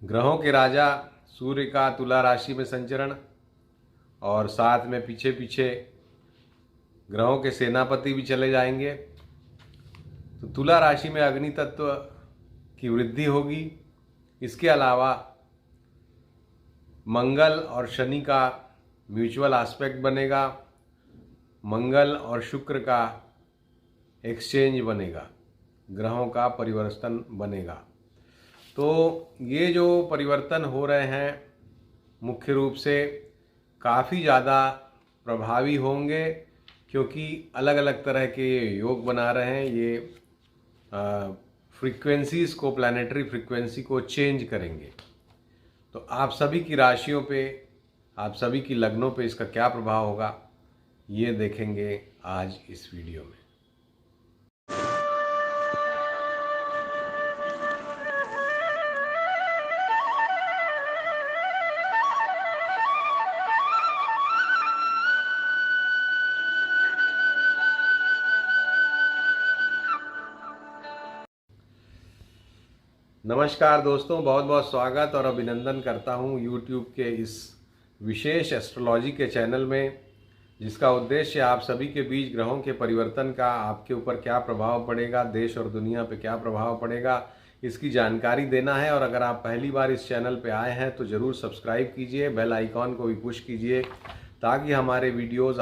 ग्रहों के राजा सूर्य का तुला राशि में संचरण और साथ में पीछे पीछे ग्रहों के सेनापति भी चले जाएंगे। तो तुला राशि में अग्नि तत्व की वृद्धि होगी। इसके अलावा मंगल और शनि का म्यूचुअल एस्पेक्ट बनेगा, मंगल और शुक्र का एक्सचेंज बनेगा, ग्रहों का परिवर्तन बनेगा। तो ये जो परिवर्तन हो रहे हैं मुख्य रूप से काफ़ी ज़्यादा प्रभावी होंगे, क्योंकि अलग अलग तरह के योग बना रहे हैं। ये फ्रीक्वेंसीज़ को, प्लैनेटरी फ्रीक्वेंसी को चेंज करेंगे। तो आप सभी की राशियों पे, आप सभी की लग्नों पे इसका क्या प्रभाव होगा, ये देखेंगे आज इस वीडियो में। नमस्कार दोस्तों, बहुत बहुत स्वागत और अभिनंदन करता हूं YouTube के इस विशेष एस्ट्रोलॉजी के चैनल में, जिसका उद्देश्य आप सभी के बीच ग्रहों के परिवर्तन का आपके ऊपर क्या प्रभाव पड़ेगा, देश और दुनिया पे क्या प्रभाव पड़ेगा, इसकी जानकारी देना है। और अगर आप पहली बार इस चैनल पे आए हैं तो ज़रूर सब्सक्राइब कीजिए, बेल आइकॉन को भी पुश कीजिए, ताकि हमारे वीडियोज़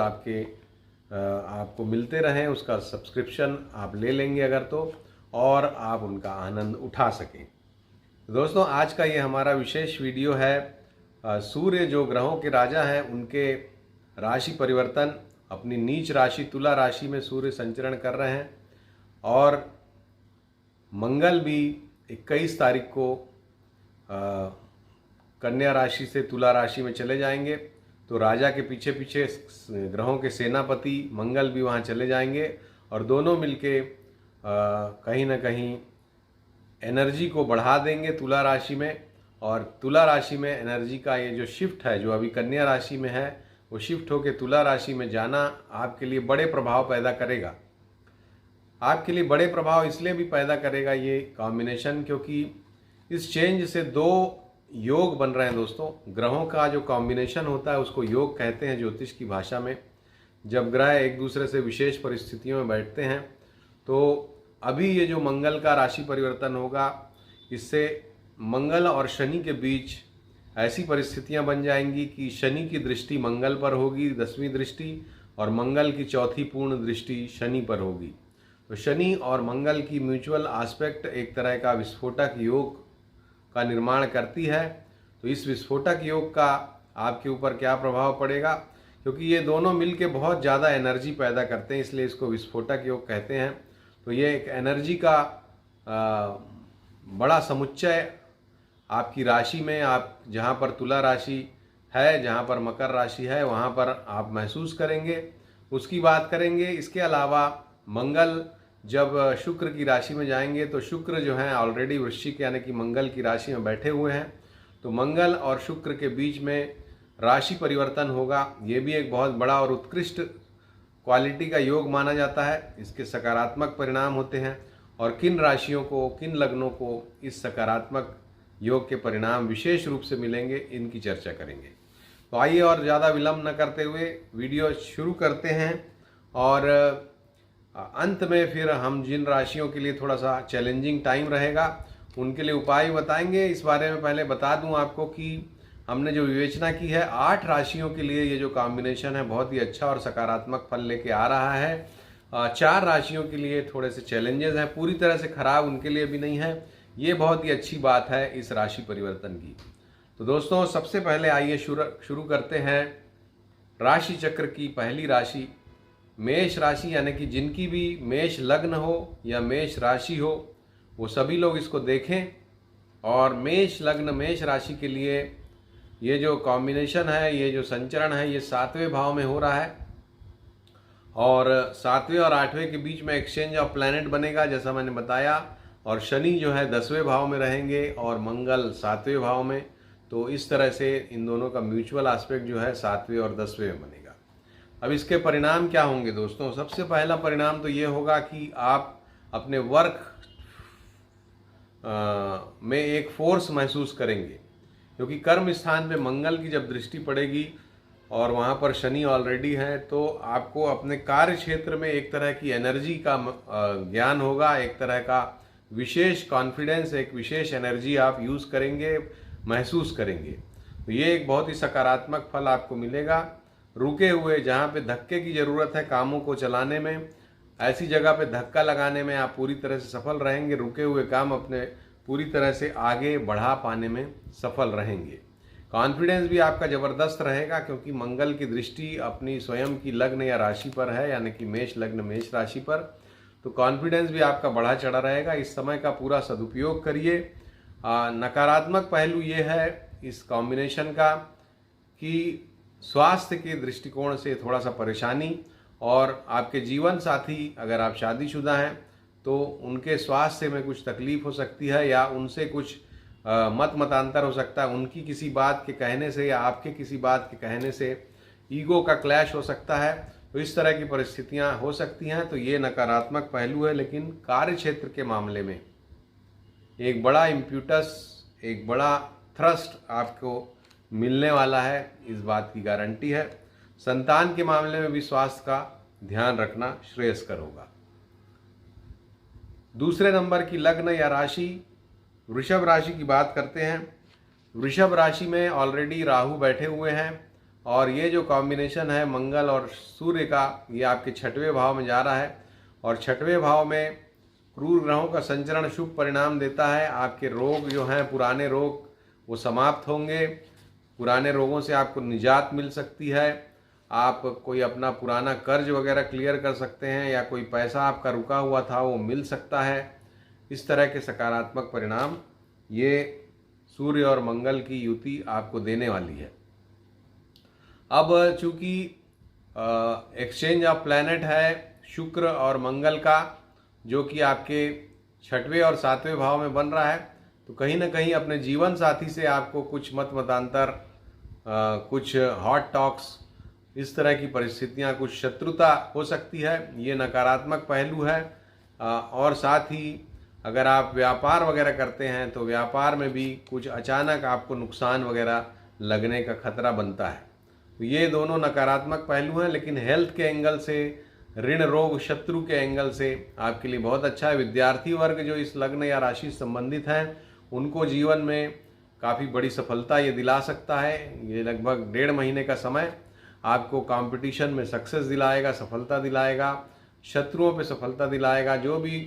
आपको मिलते रहें। उसका सब्सक्रिप्शन आप ले लेंगे अगर तो, और आप उनका आनंद उठा सकें। दोस्तों, आज का ये हमारा विशेष वीडियो है सूर्य जो ग्रहों के राजा हैं उनके राशि परिवर्तन। अपनी नीच राशि तुला राशि में सूर्य संचरण कर रहे हैं और मंगल भी 21 तारीख को कन्या राशि से तुला राशि में चले जाएंगे। तो राजा के पीछे पीछे ग्रहों के सेनापति मंगल भी वहाँ चले जाएंगे और दोनों मिलके कहीं ना कहीं एनर्जी को बढ़ा देंगे तुला राशि में। और तुला राशि में एनर्जी का ये जो शिफ्ट है, जो अभी कन्या राशि में है, वो शिफ्ट होकर तुला राशि में जाना आपके लिए बड़े प्रभाव पैदा करेगा। आपके लिए बड़े प्रभाव इसलिए भी पैदा करेगा ये कॉम्बिनेशन, क्योंकि इस चेंज से दो योग बन रहे हैं दोस्तों। ग्रहों का जो कॉम्बिनेशन होता है उसको योग कहते हैं ज्योतिष की भाषा में। जब ग्रह एक दूसरे से विशेष परिस्थितियों में बैठते हैं, तो अभी ये जो मंगल का राशि परिवर्तन होगा, इससे मंगल और शनि के बीच ऐसी परिस्थितियां बन जाएंगी कि शनि की दृष्टि मंगल पर होगी, 10वीं दृष्टि, और मंगल की चौथी पूर्ण दृष्टि शनि पर होगी। तो शनि और मंगल की म्यूचुअल एस्पेक्ट एक तरह का विस्फोटक योग का निर्माण करती है। तो इस विस्फोटक योग का आपके ऊपर क्या प्रभाव पड़ेगा, क्योंकि ये दोनों मिलके बहुत ज़्यादा एनर्जी पैदा करते हैं, इसलिए इसको विस्फोटक योग कहते हैं। तो ये एक एनर्जी का बड़ा समुच्चय आपकी राशि में, आप जहाँ पर तुला राशि है, जहाँ पर मकर राशि है, वहाँ पर आप महसूस करेंगे। उसकी बात करेंगे। इसके अलावा मंगल जब शुक्र की राशि में जाएंगे, तो शुक्र जो है ऑलरेडी वृश्चिक यानी कि मंगल की राशि में बैठे हुए हैं। तो मंगल और शुक्र के बीच में राशि परिवर्तन होगा। ये भी एक बहुत बड़ा और उत्कृष्ट क्वालिटी का योग माना जाता है। इसके सकारात्मक परिणाम होते हैं और किन राशियों को, किन लग्नों को इस सकारात्मक योग के परिणाम विशेष रूप से मिलेंगे, इनकी चर्चा करेंगे। तो आइए और ज़्यादा विलंब न करते हुए वीडियो शुरू करते हैं। और अंत में फिर हम जिन राशियों के लिए थोड़ा सा चैलेंजिंग टाइम रहेगा उनके लिए उपाय बताएंगे। इस बारे में पहले बता दूं आपको कि हमने जो विवेचना की है, 8 राशियों के लिए ये जो कॉम्बिनेशन है बहुत ही अच्छा और सकारात्मक फल लेके आ रहा है। 4 राशियों के लिए थोड़े से चैलेंजेस हैं, पूरी तरह से खराब उनके लिए भी नहीं है। ये बहुत ही अच्छी बात है इस राशि परिवर्तन की। तो दोस्तों, सबसे पहले आइए शुरू करते हैं राशि चक्र की पहली राशि मेष राशि, यानी कि जिनकी भी मेष लग्न हो या मेष राशि हो, वो सभी लोग इसको देखें। और मेष लग्न मेष राशि के लिए ये जो कॉम्बिनेशन है, ये जो संचरण है, ये 7वें भाव में हो रहा है और 7वें और 8वें के बीच में एक्सचेंज ऑफ प्लैनेट बनेगा, जैसा मैंने बताया। और शनि जो है 10वें भाव में रहेंगे और मंगल 7वें भाव में। तो इस तरह से इन दोनों का म्यूचुअल एस्पेक्ट जो है 7वें और 10वें में बनेगा। अब इसके परिणाम क्या होंगे दोस्तों? सबसे पहला परिणाम तो ये होगा कि आप अपने वर्क में एक फोर्स महसूस करेंगे, क्योंकि कर्म स्थान पे मंगल की जब दृष्टि पड़ेगी और वहाँ पर शनि ऑलरेडी है, तो आपको अपने कार्य क्षेत्र में एक तरह की एनर्जी का ज्ञान होगा, एक तरह का विशेष कॉन्फिडेंस, एक विशेष एनर्जी आप यूज़ करेंगे, महसूस करेंगे। तो ये एक बहुत ही सकारात्मक फल आपको मिलेगा। रुके हुए, जहाँ पे धक्के की ज़रूरत है कामों को चलाने में, ऐसी जगह पे धक्का लगाने में आप पूरी तरह से सफल रहेंगे। रुके हुए काम अपने पूरी तरह से आगे बढ़ा पाने में सफल रहेंगे। कॉन्फिडेंस भी आपका ज़बरदस्त रहेगा, क्योंकि मंगल की दृष्टि अपनी स्वयं की लग्न या राशि पर है, यानी कि मेष लग्न मेष राशि पर। तो कॉन्फिडेंस भी आपका बढ़ा चढ़ा रहेगा। इस समय का पूरा सदुपयोग करिए। नकारात्मक पहलू ये है इस कॉम्बिनेशन का कि स्वास्थ्य के दृष्टिकोण से थोड़ा सा परेशानी, और आपके जीवन साथी अगर आप शादीशुदा हैं तो उनके स्वास्थ्य में कुछ तकलीफ हो सकती है, या उनसे कुछ मतांतर हो सकता है। उनकी किसी बात के कहने से या आपके किसी बात के कहने से ईगो का क्लैश हो सकता है। तो इस तरह की परिस्थितियां हो सकती हैं। तो ये नकारात्मक पहलू है। लेकिन कार्य क्षेत्र के मामले में एक बड़ा इम्प्यूटस, एक बड़ा थ्रस्ट आपको मिलने वाला है, इस बात की गारंटी है। संतान के मामले में भी स्वास्थ्य का ध्यान रखना श्रेयस्कर होगा। दूसरे नंबर की लग्न या राशि वृषभ राशि की बात करते हैं। वृषभ राशि में ऑलरेडी राहु बैठे हुए हैं, और ये जो कॉम्बिनेशन है मंगल और सूर्य का, ये आपके 6वें भाव में जा रहा है। और 6वें भाव में क्रूर ग्रहों का संचरण शुभ परिणाम देता है। आपके रोग जो हैं, पुराने रोग, वो समाप्त होंगे। पुराने रोगों से आपको निजात मिल सकती है। आप कोई अपना पुराना कर्ज वगैरह क्लियर कर सकते हैं, या कोई पैसा आपका रुका हुआ था वो मिल सकता है। इस तरह के सकारात्मक परिणाम ये सूर्य और मंगल की युति आपको देने वाली है। अब चूंकि एक्सचेंज ऑफ प्लैनेट है शुक्र और मंगल का, जो कि आपके 6वें और 7वें भाव में बन रहा है, तो कहीं ना कहीं अपने जीवन साथी से आपको कुछ मतांतर, कुछ हॉट टॉक्स, इस तरह की परिस्थितियां, कुछ शत्रुता हो सकती है। ये नकारात्मक पहलू है। और साथ ही अगर आप व्यापार वगैरह करते हैं तो व्यापार में भी कुछ अचानक आपको नुकसान वगैरह लगने का खतरा बनता है। तो ये दोनों नकारात्मक पहलू हैं। लेकिन हेल्थ के एंगल से, ऋण रोग शत्रु के एंगल से आपके लिए बहुत अच्छा है। विद्यार्थी वर्ग जो इस लग्न या राशि से संबंधित हैं, उनको जीवन में काफ़ी बड़ी सफलता ये दिला सकता है। ये लगभग 1.5 महीने का समय आपको कंपटीशन में सक्सेस दिलाएगा, सफलता दिलाएगा, शत्रुओं पे सफलता दिलाएगा। जो भी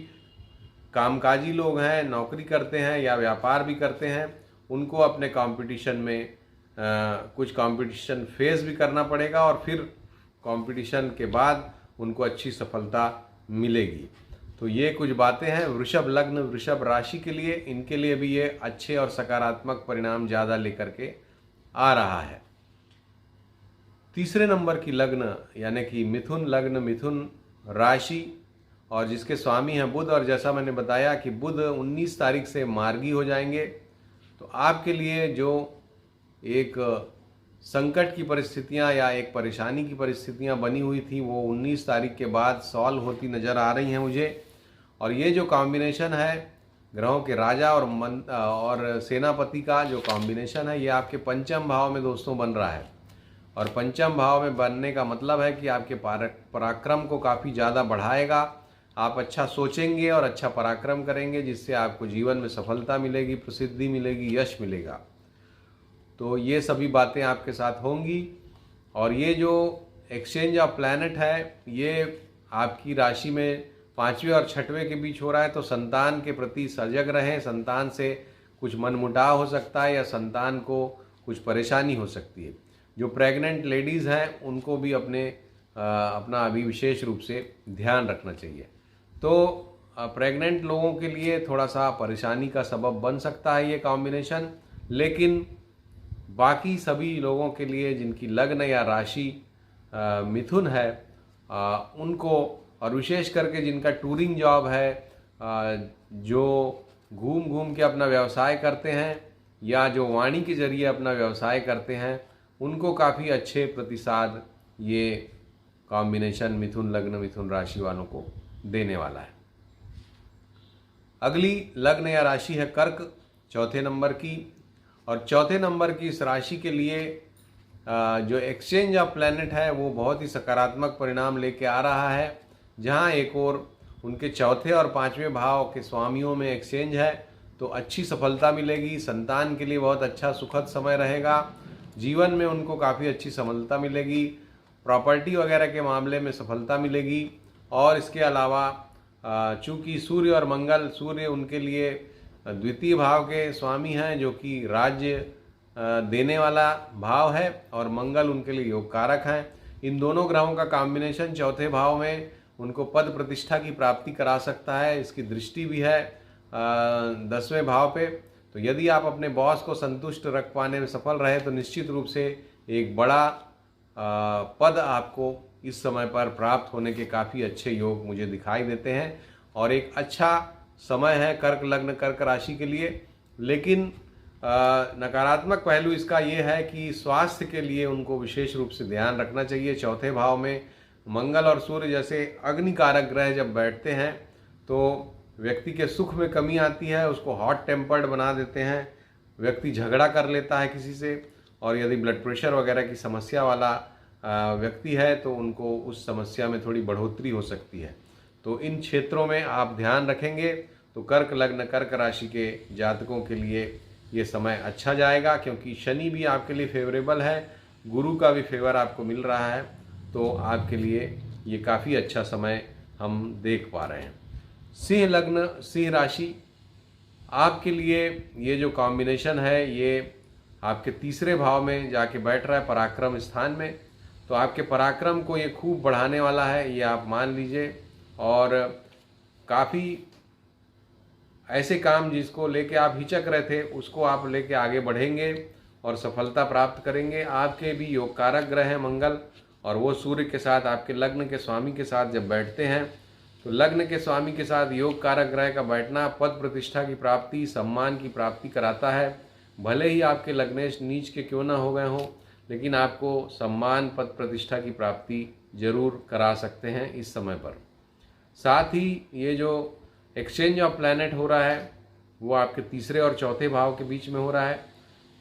कामकाजी लोग हैं, नौकरी करते हैं या व्यापार भी करते हैं, उनको अपने कंपटीशन में कुछ कंपटीशन फेस भी करना पड़ेगा, और फिर कंपटीशन के बाद उनको अच्छी सफलता मिलेगी। तो ये कुछ बातें हैं वृषभ लग्न वृषभ राशि के लिए। इनके लिए भी ये अच्छे और सकारात्मक परिणाम ज़्यादा लेकर के आ रहा है। तीसरे नंबर की लग्न यानी कि मिथुन लग्न मिथुन राशि, और जिसके स्वामी हैं बुध, और जैसा मैंने बताया कि बुध 19 तारीख से मार्गी हो जाएंगे। तो आपके लिए जो एक संकट की परिस्थितियां या एक परेशानी की परिस्थितियां बनी हुई थी, वो 19 तारीख के बाद सॉल्व होती नज़र आ रही हैं मुझे। और ये जो कॉम्बिनेशन है ग्रहों के राजा और सेनापति का जो कॉम्बिनेशन है, ये आपके 5म भाव में दोस्तों बन रहा है। और 5म भाव में बनने का मतलब है कि आपके पराक्रम को काफ़ी ज़्यादा बढ़ाएगा। आप अच्छा सोचेंगे और अच्छा पराक्रम करेंगे, जिससे आपको जीवन में सफलता मिलेगी, प्रसिद्धि मिलेगी, यश मिलेगा। तो ये सभी बातें आपके साथ होंगी। और ये जो एक्सचेंज ऑफ प्लैनेट है, ये आपकी राशि में 5वें और 6वें के बीच हो रहा है। तो संतान के प्रति सजग रहें। संतान से कुछ मनमुटाव हो सकता है, या संतान को कुछ परेशानी हो सकती है। जो प्रेग्नेंट लेडीज़ हैं, उनको भी अपना अभी विशेष रूप से ध्यान रखना चाहिए। तो प्रेग्नेंट लोगों के लिए थोड़ा सा परेशानी का सबब बन सकता है ये कॉम्बिनेशन। लेकिन बाकी सभी लोगों के लिए जिनकी लग्न या राशि मिथुन है, उनको, और विशेष करके जिनका टूरिंग जॉब है, जो घूम घूम के अपना व्यवसाय करते हैं, या जो वाणी के जरिए अपना व्यवसाय करते हैं, उनको काफ़ी अच्छे प्रतिसाद ये कॉम्बिनेशन मिथुन लग्न मिथुन राशि वालों को देने वाला है। अगली लग्न या राशि है कर्क, चौथे नंबर की। और चौथे नंबर की इस राशि के लिए जो एक्सचेंज ऑफ प्लैनेट है वो बहुत ही सकारात्मक परिणाम लेके आ रहा है। जहाँ एक और उनके चौथे और पांचवें भाव के स्वामियों में एक्सचेंज है तो अच्छी सफलता मिलेगी। संतान के लिए बहुत अच्छा सुखद समय रहेगा। जीवन में उनको काफ़ी अच्छी सफलता मिलेगी। प्रॉपर्टी वगैरह के मामले में सफलता मिलेगी। और इसके अलावा चूँकि सूर्य और मंगल, सूर्य उनके लिए द्वितीय भाव के स्वामी हैं जो कि राज्य देने वाला भाव है, और मंगल उनके लिए योग कारक हैं। इन दोनों ग्रहों का कॉम्बिनेशन चौथे भाव में उनको पद प्रतिष्ठा की प्राप्ति करा सकता है। इसकी दृष्टि भी है 10वें भाव पे। तो यदि आप अपने बॉस को संतुष्ट रख पाने में सफल रहे तो निश्चित रूप से एक बड़ा पद आपको इस समय पर प्राप्त होने के काफ़ी अच्छे योग मुझे दिखाई देते हैं। और एक अच्छा समय है कर्क लग्न कर्क राशि के लिए। लेकिन नकारात्मक पहलू इसका ये है कि स्वास्थ्य के लिए उनको विशेष रूप से ध्यान रखना चाहिए। चौथे भाव में मंगल और सूर्य जैसे अग्निकारक ग्रह जब बैठते हैं तो व्यक्ति के सुख में कमी आती है, उसको हॉट टेम्पर्ड बना देते हैं, व्यक्ति झगड़ा कर लेता है किसी से। और यदि ब्लड प्रेशर वगैरह की समस्या वाला व्यक्ति है तो उनको उस समस्या में थोड़ी बढ़ोतरी हो सकती है। तो इन क्षेत्रों में आप ध्यान रखेंगे तो कर्क लग्न कर्क राशि के जातकों के लिए ये समय अच्छा जाएगा, क्योंकि शनि भी आपके लिए फेवरेबल है, गुरु का भी फेवर आपको मिल रहा है। तो आपके लिए ये काफ़ी अच्छा समय हम देख पा रहे हैं। सिंह लग्न सिंह राशि, आपके लिए ये जो कॉम्बिनेशन है ये आपके तीसरे भाव में जाके बैठ रहा है पराक्रम स्थान में। तो आपके पराक्रम को ये खूब बढ़ाने वाला है, ये आप मान लीजिए। और काफ़ी ऐसे काम जिसको लेके आप हिचक रहे थे उसको आप लेके आगे बढ़ेंगे और सफलता प्राप्त करेंगे। आपके भी योग कारक ग्रह हैं मंगल, और वो सूर्य के साथ आपके लग्न के स्वामी के साथ जब बैठते हैं तो लग्न के स्वामी के साथ योग कारक ग्रह का बैठना पद प्रतिष्ठा की प्राप्ति, सम्मान की प्राप्ति कराता है। भले ही आपके लग्नेश नीच के क्यों ना हो गए हों, लेकिन आपको सम्मान पद प्रतिष्ठा की प्राप्ति जरूर करा सकते हैं इस समय पर। साथ ही ये जो एक्सचेंज ऑफ प्लैनेट हो रहा है वो आपके तीसरे और चौथे भाव के बीच में हो रहा है।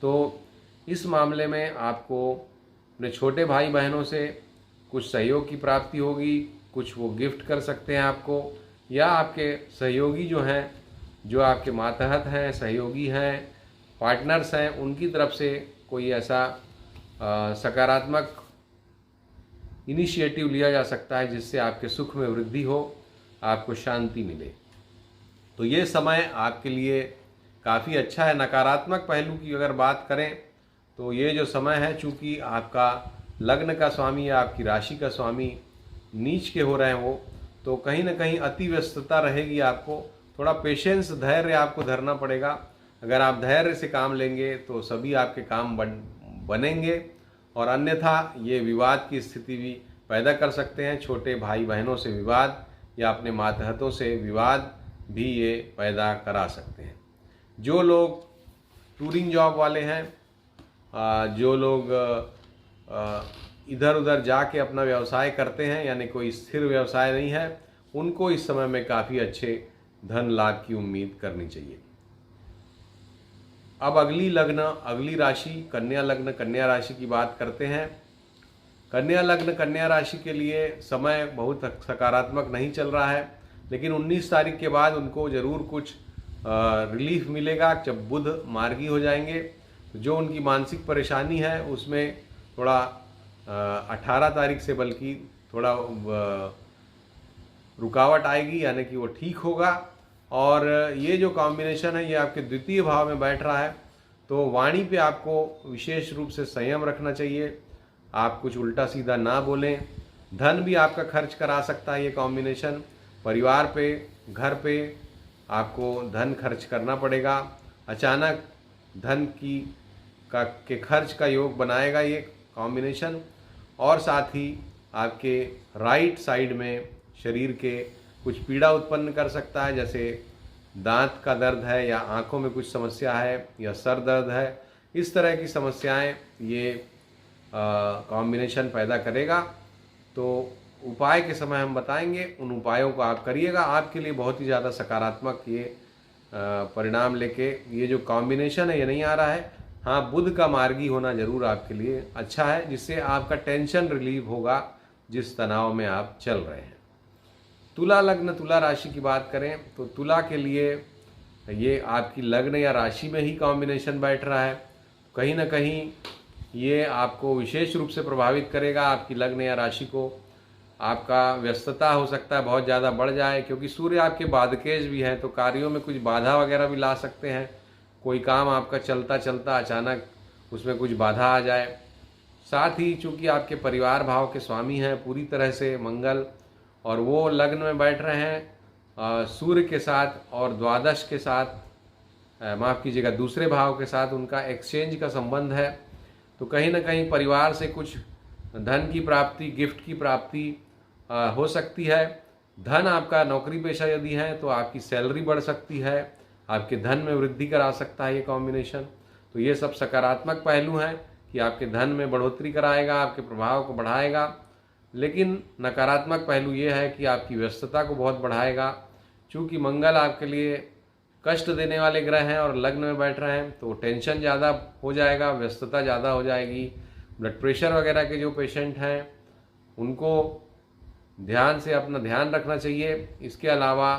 तो इस मामले में आपको अपने छोटे भाई बहनों से कुछ सहयोग की प्राप्ति होगी, कुछ वो गिफ्ट कर सकते हैं आपको, या आपके सहयोगी जो हैं, जो आपके मातहत हैं, सहयोगी हैं, पार्टनर्स हैं, उनकी तरफ से कोई ऐसा सकारात्मक इनिशिएटिव लिया जा सकता है जिससे आपके सुख में वृद्धि हो, आपको शांति मिले। तो ये समय आपके लिए काफ़ी अच्छा है। नकारात्मक पहलू की अगर बात करें तो ये जो समय है, चूँकि आपका लग्न का स्वामी या आपकी राशि का स्वामी नीच के हो रहे हैं वो, तो कहीं ना कहीं अति व्यस्तता रहेगी। आपको थोड़ा पेशेंस, धैर्य आपको धरना पड़ेगा। अगर आप धैर्य से काम लेंगे तो सभी आपके काम बनेंगे, और अन्यथा ये विवाद की स्थिति भी पैदा कर सकते हैं। छोटे भाई बहनों से विवाद या अपने मातहतों से विवाद भी ये पैदा करा सकते हैं। जो लोग टूरिंग जॉब वाले हैं, जो लोग इधर उधर जाके अपना व्यवसाय करते हैं, यानी कोई स्थिर व्यवसाय नहीं है, उनको इस समय में काफ़ी अच्छे धन लाभ की उम्मीद करनी चाहिए। अब अगली राशि कन्या लग्न कन्या राशि की बात करते हैं। कन्या लग्न कन्या राशि के लिए समय बहुत सकारात्मक नहीं चल रहा है, लेकिन 19 तारीख के बाद उनको ज़रूर कुछ रिलीफ मिलेगा जब बुध मार्गी हो जाएंगे। तो जो उनकी मानसिक परेशानी है उसमें थोड़ा 18 तारीख से बल्कि थोड़ा रुकावट आएगी, यानी कि वो ठीक होगा। और ये जो कॉम्बिनेशन है ये आपके द्वितीय भाव में बैठ रहा है, तो वाणी पे आपको विशेष रूप से संयम रखना चाहिए। आप कुछ उल्टा सीधा ना बोलें। धन भी आपका खर्च करा सकता है ये कॉम्बिनेशन। परिवार पे, घर पे आपको धन खर्च करना पड़ेगा। अचानक धन के खर्च का योग बनाएगा ये कॉम्बिनेशन। और साथ ही आपके राइट साइड में शरीर के कुछ पीड़ा उत्पन्न कर सकता है, जैसे दांत का दर्द है, या आंखों में कुछ समस्या है, या सर दर्द है। इस तरह की समस्याएं ये कॉम्बिनेशन पैदा करेगा। तो उपाय के समय हम बताएंगे, उन उपायों को आप करिएगा। आपके लिए बहुत ही ज़्यादा सकारात्मक ये परिणाम लेके ये जो कॉम्बिनेशन है ये नहीं आ रहा है। हाँ, बुध का मार्गी होना जरूर आपके लिए अच्छा है, जिससे आपका टेंशन रिलीव होगा जिस तनाव में आप चल रहे हैं। तुला लग्न तुला राशि की बात करें तो तुला के लिए ये आपकी लग्न या राशि में ही कॉम्बिनेशन बैठ रहा है। कहीं ना कहीं ये आपको विशेष रूप से प्रभावित करेगा, आपकी लग्न या राशि को। आपका व्यस्तता हो सकता है बहुत ज़्यादा बढ़ जाए, क्योंकि सूर्य आपके बाधकेश भी हैं, तो कार्यों में कुछ बाधा वगैरह भी ला सकते हैं। कोई काम आपका चलता चलता अचानक उसमें कुछ बाधा आ जाए। साथ ही चूँकि आपके परिवार भाव के स्वामी हैं पूरी तरह से मंगल, और वो लग्न में बैठ रहे हैं सूर्य के साथ और द्वादश के साथ, माफ़ कीजिएगा, दूसरे भाव के साथ उनका एक्सचेंज का संबंध है। तो कहीं ना कहीं परिवार से कुछ धन की प्राप्ति, गिफ्ट की प्राप्ति हो सकती है। धन आपका नौकरी पेशा यदि है तो आपकी सैलरी बढ़ सकती है, आपके धन में वृद्धि करा सकता है ये कॉम्बिनेशन। तो ये सब सकारात्मक पहलू हैं कि आपके धन में बढ़ोतरी कराएगा, आपके प्रभाव को बढ़ाएगा। लेकिन नकारात्मक पहलू ये है कि आपकी व्यस्तता को बहुत बढ़ाएगा। चूँकि मंगल आपके लिए कष्ट देने वाले ग्रह हैं और लग्न में बैठ रहे हैं, तो टेंशन ज़्यादा हो जाएगा, व्यस्तता ज़्यादा हो जाएगी। ब्लड प्रेशर वगैरह के जो पेशेंट हैं उनको ध्यान से अपना ध्यान रखना चाहिए। इसके अलावा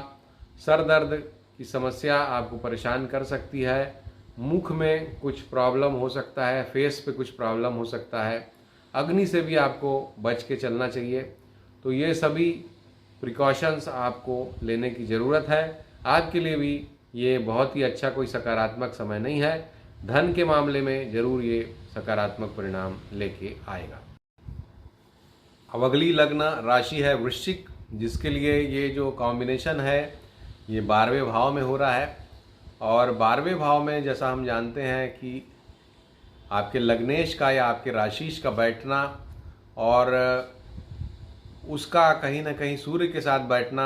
सर दर्द की समस्या आपको परेशान कर सकती है, मुख में कुछ प्रॉब्लम हो सकता है, फेस पे कुछ प्रॉब्लम हो सकता है, अग्नि से भी आपको बच के चलना चाहिए। तो ये सभी प्रिकॉशंस आपको लेने की ज़रूरत है। आपके लिए भी ये बहुत ही अच्छा कोई सकारात्मक समय नहीं है। धन के मामले में ज़रूर ये सकारात्मक परिणाम लेके आएगा। अब अगली लग्न राशि है वृश्चिक, जिसके लिए ये जो कॉम्बिनेशन है ये 12वें भाव में हो रहा है। और 12वें भाव में जैसा हम जानते हैं कि आपके लग्नेश का या आपके राशिश का बैठना और उसका कहीं ना कहीं सूर्य के साथ बैठना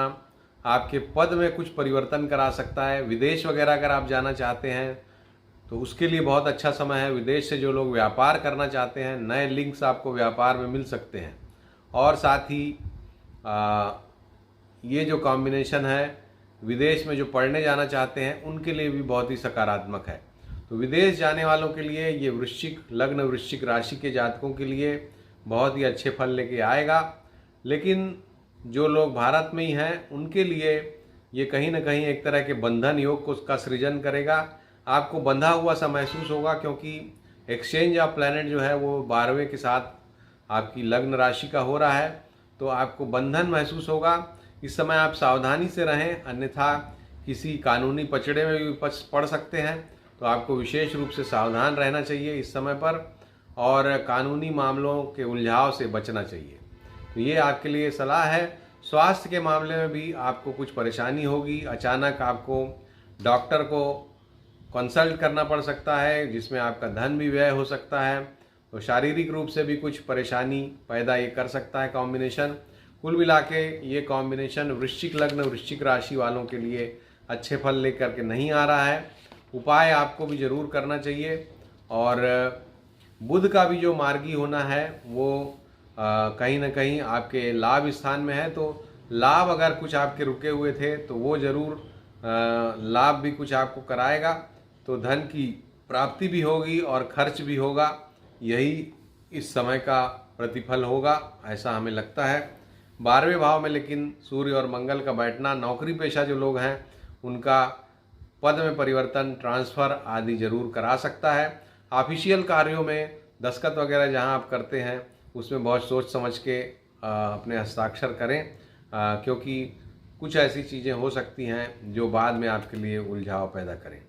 आपके पद में कुछ परिवर्तन करा सकता है। विदेश वगैरह अगर आप जाना चाहते हैं तो उसके लिए बहुत अच्छा समय है। विदेश से जो लोग व्यापार करना चाहते हैं, नए लिंक्स आपको व्यापार में मिल सकते हैं। और साथ ही ये जो कॉम्बिनेशन है विदेश में जो पढ़ने जाना चाहते हैं उनके लिए भी बहुत ही सकारात्मक है। तो विदेश जाने वालों के लिए ये वृश्चिक लग्न वृश्चिक राशि के जातकों के लिए बहुत ही अच्छे फल लेके आएगा। लेकिन जो लोग भारत में ही हैं उनके लिए ये कहीं ना कहीं एक तरह के बंधन योग को उसका सृजन करेगा। आपको बंधा हुआ सा महसूस होगा, क्योंकि एक्सचेंज ऑफ प्लैनेट जो है वो 12वें के साथ आपकी लग्न राशि का हो रहा है, तो आपको बंधन महसूस होगा। इस समय आप सावधानी से रहें, अन्यथा किसी कानूनी पचड़े में भी पड़ सकते हैं। तो आपको विशेष रूप से सावधान रहना चाहिए इस समय पर, और कानूनी मामलों के उलझाव से बचना चाहिए। तो ये आपके लिए सलाह है। स्वास्थ्य के मामले में भी आपको कुछ परेशानी होगी, अचानक आपको डॉक्टर को कंसल्ट करना पड़ सकता है, जिसमें आपका धन भी व्यय हो सकता है। तो शारीरिक रूप से भी कुछ परेशानी पैदा ये कर सकता है कॉम्बिनेशन। कुल मिला के ये कॉम्बिनेशन वृश्चिक लग्न वृश्चिक राशि वालों के लिए अच्छे फल लेकर के नहीं आ रहा है। उपाय आपको भी जरूर करना चाहिए। और बुध का भी जो मार्गी होना है वो कहीं ना कहीं आपके लाभ स्थान में है। तो लाभ अगर कुछ आपके रुके हुए थे तो वो ज़रूर लाभ भी कुछ आपको कराएगा। तो धन की प्राप्ति भी होगी और खर्च भी होगा, यही इस समय का प्रतिफल होगा, ऐसा हमें लगता है। 12वें भाव में लेकिन सूर्य और मंगल का बैठना नौकरी पेशा जो लोग हैं उनका पद में परिवर्तन, ट्रांसफ़र आदि जरूर करा सकता है। ऑफिशियल कार्यों में दस्तखत वगैरह जहां आप करते हैं उसमें बहुत सोच समझ के अपने हस्ताक्षर करें, क्योंकि कुछ ऐसी चीज़ें हो सकती हैं जो बाद में आपके लिए उलझाव पैदा करें।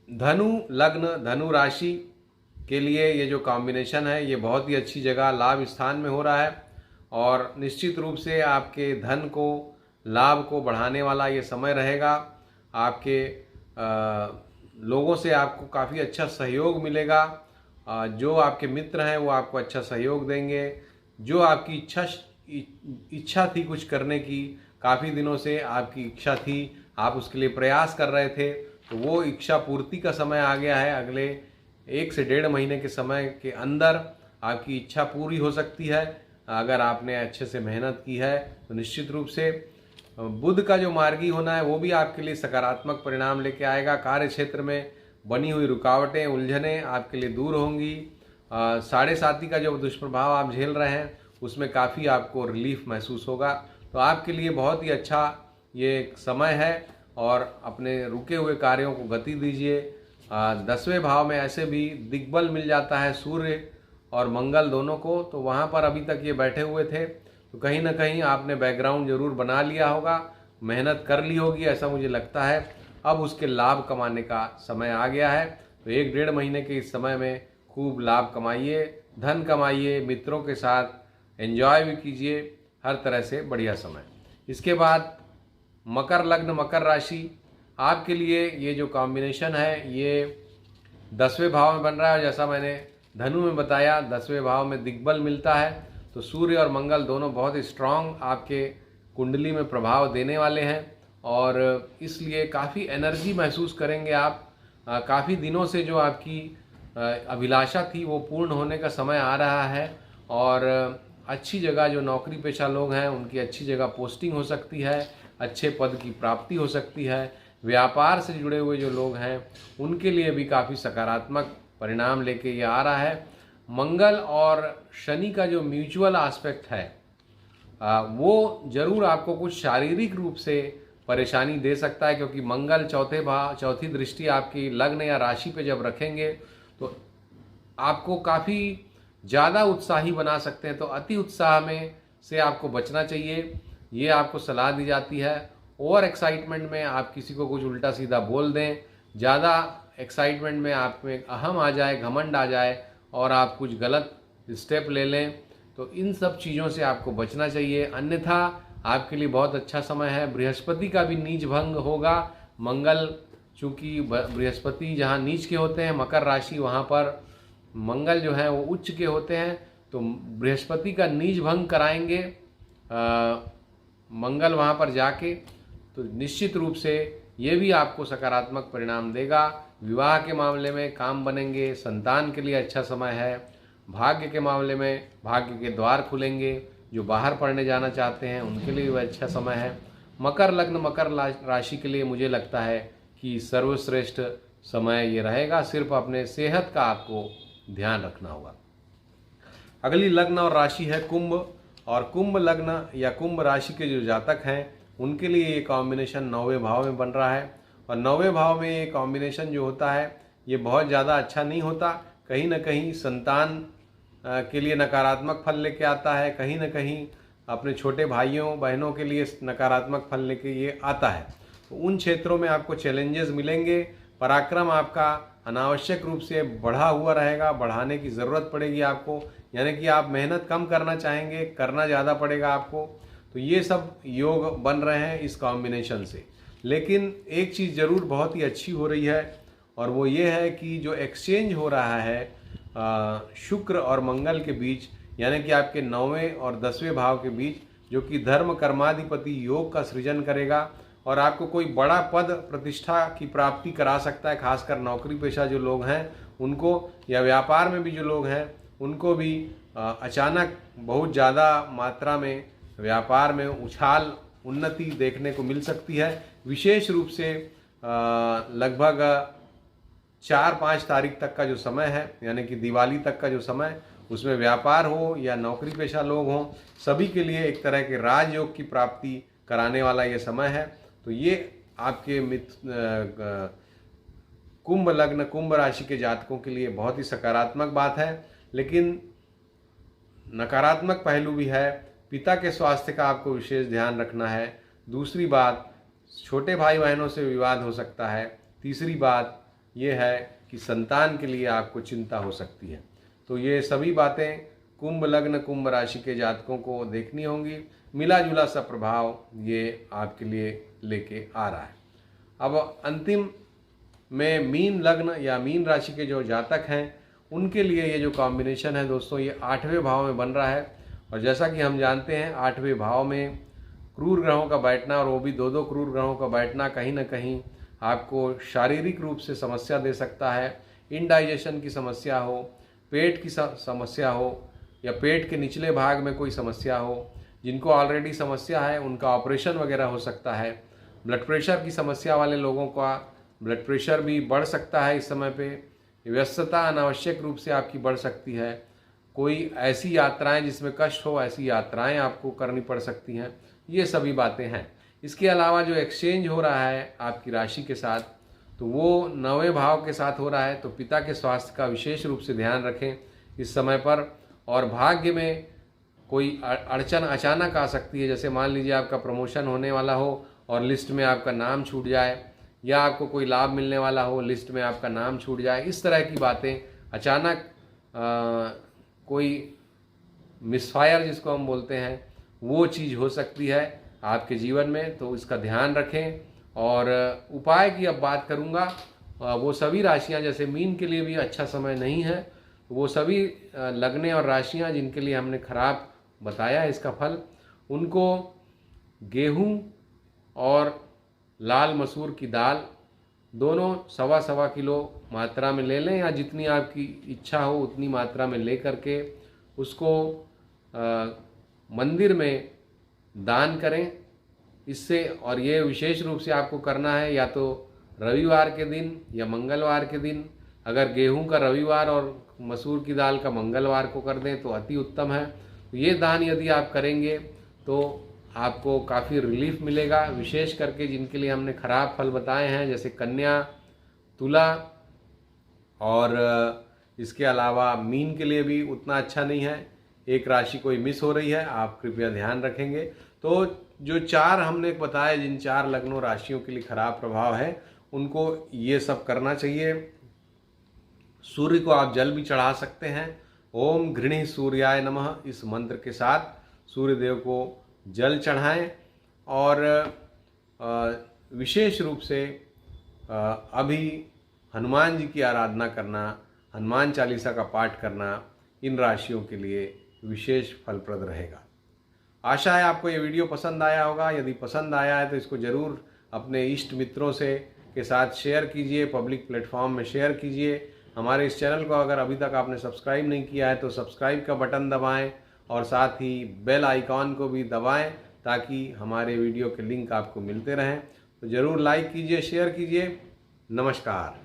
धनु लग्न धनु राशि के लिए ये जो कॉम्बिनेशन है ये बहुत ही अच्छी जगह लाभ स्थान में हो रहा है, और निश्चित रूप से आपके धन को लाभ को बढ़ाने वाला ये समय रहेगा। आपके लोगों से आपको काफ़ी अच्छा सहयोग मिलेगा। जो आपके मित्र हैं वो आपको अच्छा सहयोग देंगे। जो आपकी इच्छा थी कुछ करने की, काफ़ी दिनों से आपकी इच्छा थी, आप उसके लिए प्रयास कर रहे थे, तो वो इच्छा पूर्ति का समय आ गया है। अगले 1 से 1.5 महीने के समय के अंदर आपकी इच्छा पूरी हो सकती है। अगर आपने अच्छे से मेहनत की है तो निश्चित रूप से बुध का जो मार्गी होना है वो भी आपके लिए सकारात्मक परिणाम लेके आएगा। कार्य क्षेत्र में बनी हुई रुकावटें, उलझनें आपके लिए दूर होंगी। साढ़े साती का जो दुष्प्रभाव आप झेल रहे हैं उसमें काफ़ी आपको रिलीफ महसूस होगा। तो आपके लिए बहुत ही अच्छा ये समय है और अपने रुके हुए कार्यों को गति दीजिए। 10वें भाव में ऐसे भी दिग्बल मिल जाता है सूर्य और मंगल दोनों को, तो वहाँ पर अभी तक ये बैठे हुए थे, तो कहीं ना कहीं आपने बैकग्राउंड जरूर बना लिया होगा, मेहनत कर ली होगी, ऐसा मुझे लगता है। अब उसके लाभ कमाने का समय आ गया है। तो 1-1.5 महीने के इस समय में खूब लाभ कमाइए, धन कमाइए, मित्रों के साथ एंजॉय भी कीजिए, हर तरह से बढ़िया समय। इसके बाद मकर लग्न, मकर राशि, आपके लिए ये जो कॉम्बिनेशन है ये 10वें भाव में बन रहा है। जैसा मैंने धनु में बताया, 10वें भाव में दिग्बल मिलता है, तो सूर्य और मंगल दोनों बहुत स्ट्रांग आपके कुंडली में प्रभाव देने वाले हैं और इसलिए काफ़ी एनर्जी महसूस करेंगे आप। काफ़ी दिनों से जो आपकी अभिलाषा थी वो पूर्ण होने का समय आ रहा है और अच्छी जगह जो नौकरी पेशा लोग हैं उनकी अच्छी जगह पोस्टिंग हो सकती है, अच्छे पद की प्राप्ति हो सकती है। व्यापार से जुड़े हुए जो लोग हैं उनके लिए भी काफ़ी सकारात्मक परिणाम लेके ये आ रहा है। मंगल और शनि का जो म्यूचुअल एस्पेक्ट है वो जरूर आपको कुछ शारीरिक रूप से परेशानी दे सकता है, क्योंकि मंगल चौथी दृष्टि आपकी लग्न या राशि पे जब रखेंगे तो आपको काफ़ी ज़्यादा उत्साही बना सकते हैं। तो अति उत्साह में से आपको बचना चाहिए, ये आपको सलाह दी जाती है। ओवर एक्साइटमेंट में आप किसी को कुछ उल्टा सीधा बोल दें, ज़्यादा एक्साइटमेंट में आप में अहम आ जाए, घमंड आ जाए और आप कुछ गलत स्टेप ले लें, तो इन सब चीज़ों से आपको बचना चाहिए। अन्यथा आपके लिए बहुत अच्छा समय है। बृहस्पति का भी नीच भंग होगा। मंगल, चूँकि बृहस्पति जहाँ नीच के होते हैं मकर राशि, वहाँ पर मंगल जो है वो उच्च के होते हैं, तो बृहस्पति का नीच भंग कराएंगे मंगल वहाँ पर जाके, तो निश्चित रूप से ये भी आपको सकारात्मक परिणाम देगा। विवाह के मामले में काम बनेंगे, संतान के लिए अच्छा समय है। भाग्य के मामले में भाग्य के द्वार खुलेंगे, जो बाहर पढ़ने जाना चाहते हैं उनके लिए भी अच्छा समय है। मकर लग्न, मकर राशि के लिए मुझे लगता है कि सर्वश्रेष्ठ समय ये रहेगा। सिर्फ अपने सेहत का आपको ध्यान रखना होगा। अगली लग्न और राशि है कुंभ, और कुंभ लग्न या कुंभ राशि के जो जातक हैं उनके लिए ये कॉम्बिनेशन 9वें भाव में बन रहा है। और 9वें भाव में ये कॉम्बिनेशन जो होता है ये बहुत ज़्यादा अच्छा नहीं होता। कहीं ना कहीं संतान के लिए नकारात्मक फल लेके आता है, कहीं ना कहीं अपने छोटे भाइयों बहनों के लिए नकारात्मक फल लेके ये आता है। तो उन क्षेत्रों में आपको चैलेंजेस मिलेंगे। पराक्रम आपका अनावश्यक रूप से बढ़ा हुआ रहेगा, बढ़ाने की ज़रूरत पड़ेगी आपको, यानी कि आप मेहनत कम करना चाहेंगे, करना ज़्यादा पड़ेगा आपको। तो ये सब योग बन रहे हैं इस कॉम्बिनेशन से। लेकिन एक चीज़ ज़रूर बहुत ही अच्छी हो रही है और वो ये है कि जो एक्सचेंज हो रहा है शुक्र और मंगल के बीच, यानी कि आपके 9वें और 10वें भाव के बीच, जो कि धर्म कर्माधिपति योग का सृजन करेगा और आपको कोई बड़ा पद प्रतिष्ठा की प्राप्ति करा सकता है। खासकर नौकरी पेशा जो लोग हैं उनको, या व्यापार में भी जो लोग हैं उनको भी अचानक बहुत ज़्यादा मात्रा में व्यापार में उछाल, उन्नति देखने को मिल सकती है। विशेष रूप से लगभग 4-5 तारीख तक का जो समय है, यानी कि दिवाली तक का जो समय, उसमें व्यापार हो या नौकरी पेशा लोग हों, सभी के लिए एक तरह के राजयोग की प्राप्ति कराने वाला ये समय है। तो ये आपके कुंभ लग्न, कुंभ राशि के जातकों के लिए बहुत ही सकारात्मक बात है। लेकिन नकारात्मक पहलू भी है। पिता के स्वास्थ्य का आपको विशेष ध्यान रखना है। दूसरी बात, छोटे भाई बहनों से विवाद हो सकता है। तीसरी बात ये है कि संतान के लिए आपको चिंता हो सकती है। तो ये सभी बातें कुंभ लग्न, कुंभ राशि के जातकों को देखनी होंगी। मिला जुला सा प्रभाव ये आपके लिए लेके आ रहा है। अब अंतिम में मीन लग्न या मीन राशि के जो जातक हैं उनके लिए ये जो कॉम्बिनेशन है दोस्तों, ये 8वें भाव में बन रहा है। और जैसा कि हम जानते हैं 8वें भाव में क्रूर ग्रहों का बैठना, और वो भी 2-2 क्रूर ग्रहों का बैठना, कहीं ना कहीं आपको शारीरिक रूप से समस्या दे सकता है। इनडाइजेशन की समस्या हो, पेट की समस्या हो, या पेट के निचले भाग में कोई समस्या हो, जिनको ऑलरेडी समस्या है उनका ऑपरेशन वगैरह हो सकता है। ब्लड प्रेशर की समस्या वाले लोगों का ब्लड प्रेशर भी बढ़ सकता है इस समय पे। व्यस्तता अनावश्यक रूप से आपकी बढ़ सकती है। कोई ऐसी यात्राएं जिसमें कष्ट हो, ऐसी यात्राएं आपको करनी पड़ सकती हैं। ये सभी बातें हैं। इसके अलावा जो एक्सचेंज हो रहा है आपकी राशि के साथ, तो वो 9वें भाव के साथ हो रहा है। तो पिता के स्वास्थ्य का विशेष रूप से ध्यान रखें इस समय पर। और भाग्य में कोई अड़चन अचानक आ सकती है, जैसे मान लीजिए आपका प्रमोशन होने वाला हो और लिस्ट में आपका नाम छूट जाए, या आपको कोई लाभ मिलने वाला हो, लिस्ट में आपका नाम छूट जाए। इस तरह की बातें अचानक कोई मिसफायर जिसको हम बोलते हैं, वो चीज़ हो सकती है आपके जीवन में। तो इसका ध्यान रखें। और उपाय की अब बात करूँगा, वो सभी राशियाँ, जैसे मीन के लिए भी अच्छा समय नहीं है, वो सभी लग्नें और राशियाँ जिनके लिए हमने खराब बताया इसका फल, उनको गेहूँ और लाल मसूर की दाल दोनों 1.25 किलो मात्रा में ले लें, या जितनी आपकी इच्छा हो उतनी मात्रा में ले करके उसको मंदिर में दान करें। इससे, और ये विशेष रूप से आपको करना है या तो रविवार के दिन या मंगलवार के दिन। अगर गेहूं का रविवार और मसूर की दाल का मंगलवार को कर दें तो अति उत्तम है। तो ये दान यदि आप करेंगे तो आपको काफ़ी रिलीफ मिलेगा। विशेष करके जिनके लिए हमने खराब फल बताए हैं, जैसे कन्या, तुला, और इसके अलावा मीन के लिए भी उतना अच्छा नहीं है। एक राशि कोई मिस हो रही है, आप कृपया ध्यान रखेंगे। तो जो 4 हमने बताए, जिन 4 लग्नों राशियों के लिए खराब प्रभाव है, उनको ये सब करना चाहिए। सूर्य को आप जल भी चढ़ा सकते हैं। ओम घृणी सूर्याय नमः इस मंत्र के साथ सूर्य देव को जल चढ़ाएं। और विशेष रूप से अभी हनुमान जी की आराधना करना, हनुमान चालीसा का पाठ करना इन राशियों के लिए विशेष फलप्रद रहेगा। आशा है आपको ये वीडियो पसंद आया होगा। यदि पसंद आया है तो इसको ज़रूर अपने इष्ट मित्रों से के साथ शेयर कीजिए, पब्लिक प्लेटफॉर्म में शेयर कीजिए। हमारे इस चैनल को अगर अभी तक आपने सब्सक्राइब नहीं किया है तो सब्सक्राइब का बटन दबाएं, और साथ ही बेल आइकॉन को भी दबाएं, ताकि हमारे वीडियो के लिंक आपको मिलते रहें। तो ज़रूर लाइक कीजिए, शेयर कीजिए। नमस्कार।